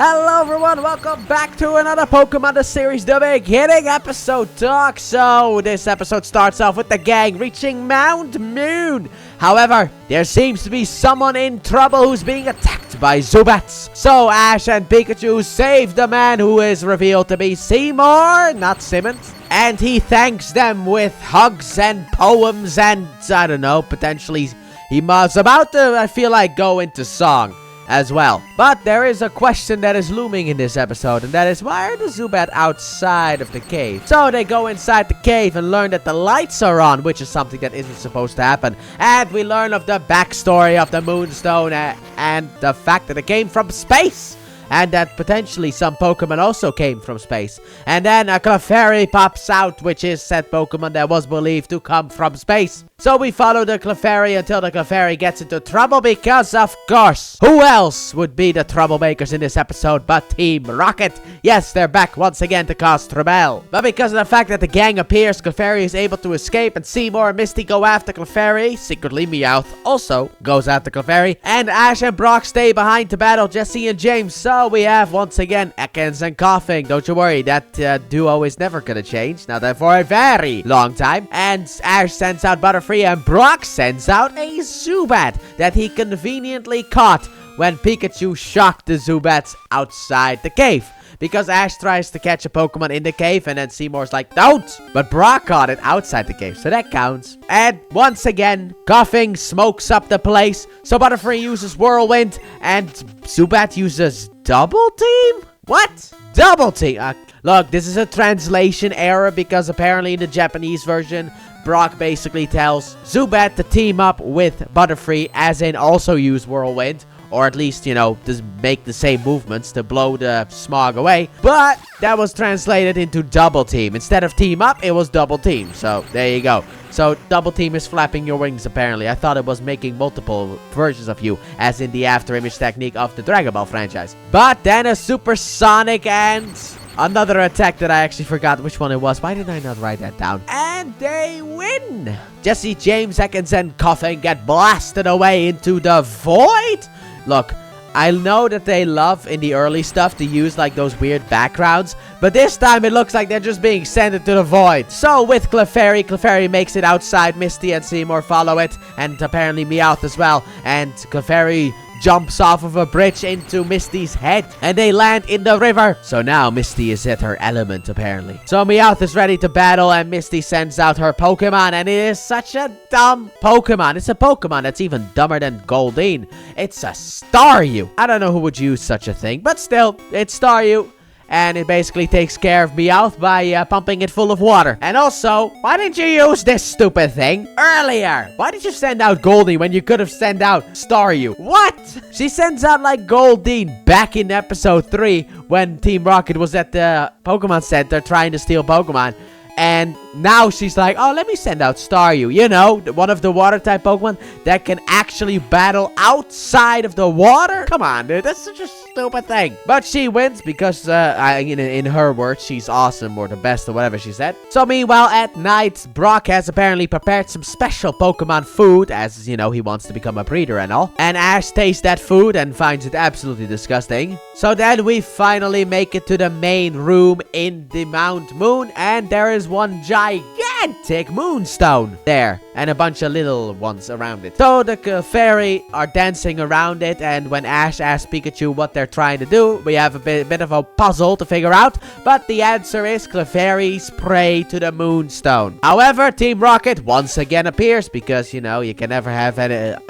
Hello everyone, welcome back to another Pokemon the series, the beginning episode talk. So, this episode starts off with the gang reaching Mount Moon. However, there seems to be someone in trouble who's being attacked by Zubats. So, Ash and Pikachu save the man who is revealed to be Seymour, not Simmons. And he thanks them with hugs and poems and, I don't know, potentially he was about to, I feel like, go into song as well. But there is a question that is looming in this episode, and that is, why are the Zubat outside of the cave? So they go inside the cave and learn that the lights are on, which is something that isn't supposed to happen. And we learn of the backstory of the Moonstone and the fact that it came from space. And that potentially some Pokemon also came from space. And then a Clefairy pops out, which is said Pokemon that was believed to come from space. So we follow the Clefairy until the Clefairy gets into trouble because, of course, who else would be the troublemakers in this episode but Team Rocket? Yes, they're back once again to cause trouble. But because of the fact that the gang appears, Clefairy is able to escape, and Seymour and Misty go after Clefairy. Secretly, Meowth also goes after Clefairy. And Ash and Brock stay behind to battle Jesse and James. So we have, once again, Ekans and Coughing. Don't you worry, that duo is never gonna change. Now that for a very long time. And Ash sends out Butterfree, and Brock sends out a Zubat that he conveniently caught when Pikachu shocked the Zubats outside the cave. Because Ash tries to catch a Pokemon in the cave, and then Seymour's like, don't! But Brock caught it outside the cave, so that counts. And once again, Coughing smokes up the place, so Butterfree uses Whirlwind, and Zubat uses Double Team? What? Double Team? Look, this is a translation error, because apparently in the Japanese version, Brock basically tells Zubat to team up with Butterfree, as in also use Whirlwind. Or at least, you know, just make the same movements to blow the smog away. But that was translated into Double Team. Instead of Team Up, it was Double Team. So, there you go. So, Double Team is flapping your wings, apparently. I thought it was making multiple versions of you, as in the after image technique of the Dragon Ball franchise. But then a Supersonic and another attack that I actually forgot which one it was. Why did I not write that down? And they win! Jesse, James, Ekans, and Coughing get blasted away into the void. Look, I know that they love in the early stuff to use like those weird backgrounds, but this time it looks like they're just being sent into the void. So with Clefairy makes it outside. Misty and Seymour follow it, and apparently Meowth as well. And Clefairy jumps off of a bridge into Misty's head, and they land in the river. So now Misty is at her element, apparently. So Meowth is ready to battle, and Misty sends out her Pokemon, and it is such a dumb Pokemon. It's a Pokemon that's even dumber than Goldeen. It's a Staryu. I don't know who would use such a thing, but still, it's Staryu. And it basically takes care of Meowth by pumping it full of water. And also, why didn't you use this stupid thing earlier? Why did you send out Goldie when you could have sent out Staryu? What? She sends out like Goldeen back in episode 3 when Team Rocket was at the Pokemon Center trying to steal Pokemon. And now she's like, oh, let me send out Staryu. You know, one of the water-type Pokemon that can actually battle outside of the water? Come on, dude. That's such a stupid thing. But she wins because, in her words, she's awesome or the best or whatever she said. So meanwhile, at night, Brock has apparently prepared some special Pokemon food, as, you know, he wants to become a breeder and all. And Ash tastes that food and finds it absolutely disgusting. So then we finally make it to the main room in the Mount Moon, and there is one gigantic moonstone there, and a bunch of little ones around it. So the Clefairy are dancing around it, and when Ash asks Pikachu what they're trying to do, we have a bit of a puzzle to figure out, but the answer is Clefairy's pray to the moonstone. However, Team Rocket once again appears, because, you know, you can never have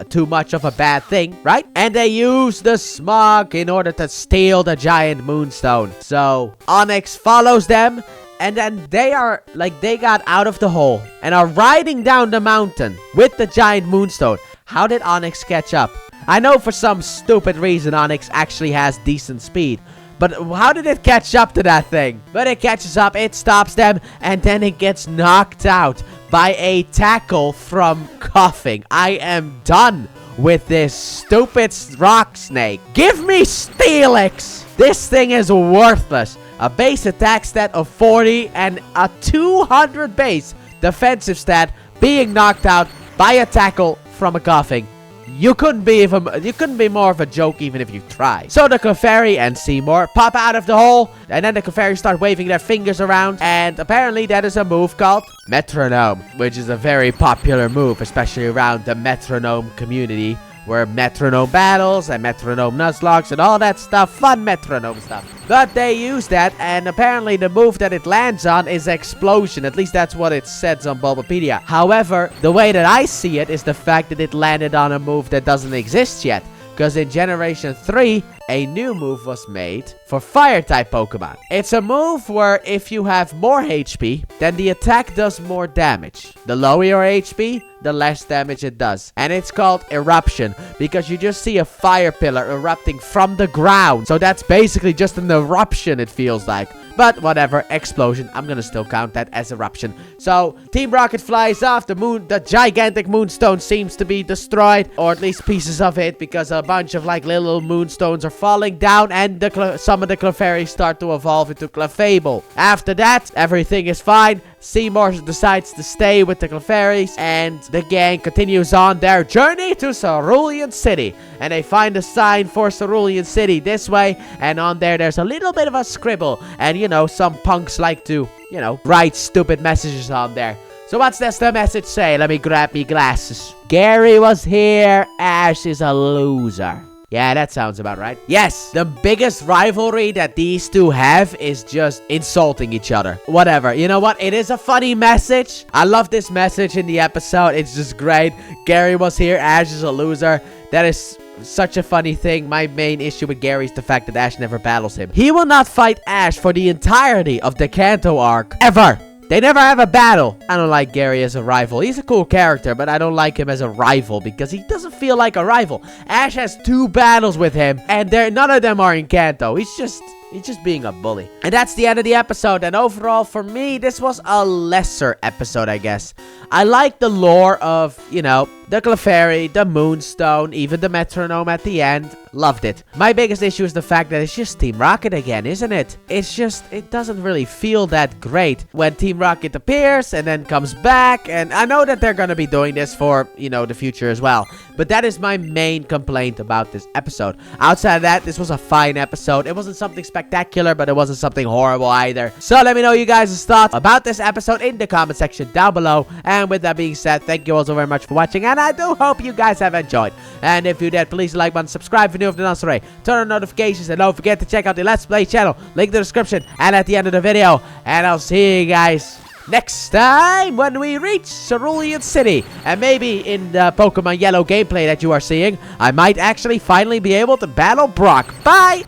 too much of a bad thing, right? And they use the smog in order to steal the giant moonstone. So Onyx follows them, and then they got out of the hole and are riding down the mountain with the giant moonstone. How did Onyx catch up? I know for some stupid reason Onyx actually has decent speed, but how did it catch up to that thing? But it catches up, it stops them, and then it gets knocked out by a tackle from Coughing. I am done with this stupid rock snake. Give me Steelix! This thing is worthless. A base attack stat of 40 and a 200 base defensive stat being knocked out by a tackle from a Coughing. you couldn't be more of a joke even if you tried. So the Clefairy and Seymour pop out of the hole, and then the Clefairy start waving their fingers around, and apparently that is a move called Metronome, which is a very popular move, especially around the Metronome community, where metronome battles and metronome nuzlockes and all that stuff, fun metronome stuff. But they use that, and apparently the move that it lands on is Explosion. At least that's what it says on Bulbapedia. However, the way that I see it is the fact that it landed on a move that doesn't exist yet. Because in Generation 3, a new move was made for Fire-type Pokemon. It's a move where if you have more HP, then the attack does more damage. The lower your HP, the less damage it does. And it's called Eruption, because you just see a fire pillar erupting from the ground. So that's basically just an eruption, it feels like. But whatever, Explosion, I'm gonna still count that as Eruption. So, Team Rocket flies off, the gigantic moonstone seems to be destroyed, or at least pieces of it, because a bunch of like little moonstones are falling down, and some of the Clefairy start to evolve into Clefable. After that, everything is fine. Seymour decides to stay with the Clefairies, and the gang continues on their journey to Cerulean City. And they find a sign for Cerulean City this way, and on there's a little bit of a scribble. And, you know, some punks like to, you know, write stupid messages on there. So what's this the message say? Let me grab me glasses. Gary was here, Ash is a loser. Yeah, that sounds about right. Yes, the biggest rivalry that these two have is just insulting each other. Whatever. You know what? It is a funny message. I love this message in the episode. It's just great. Gary was here. Ash is a loser. That is such a funny thing. My main issue with Gary is the fact that Ash never battles him. He will not fight Ash for the entirety of the Kanto arc. Ever. They never have a battle. I don't like Gary as a rival. He's a cool character, but I don't like him as a rival because he doesn't feel like a rival. Ash has 2 battles with him, and none of them are in Kanto. He's just being a bully. And that's the end of the episode. And overall, for me, this was a lesser episode, I guess. I like the lore of, you know, the Clefairy, the Moonstone, even the Metronome at the end. Loved it. My biggest issue is the fact that it's just Team Rocket again, isn't it? It's just, it doesn't really feel that great when Team Rocket appears and then comes back. And I know that they're gonna be doing this for, you know, the future as well. But that is my main complaint about this episode. Outside of that, this was a fine episode. It wasn't something spectacular, but it wasn't something horrible either. So let me know you guys' thoughts about this episode in the comment section down below. And with that being said, thank you all so very much for watching, and I do hope you guys have enjoyed. And if you did, please like button, subscribe if you're new, if you're not already, turn on notifications, and don't forget to check out the Let's Play channel, link in the description and at the end of the video. And I'll see you guys next time when we reach Cerulean City. And maybe in the Pokemon Yellow gameplay that you are seeing, I might actually finally be able to battle Brock. Bye!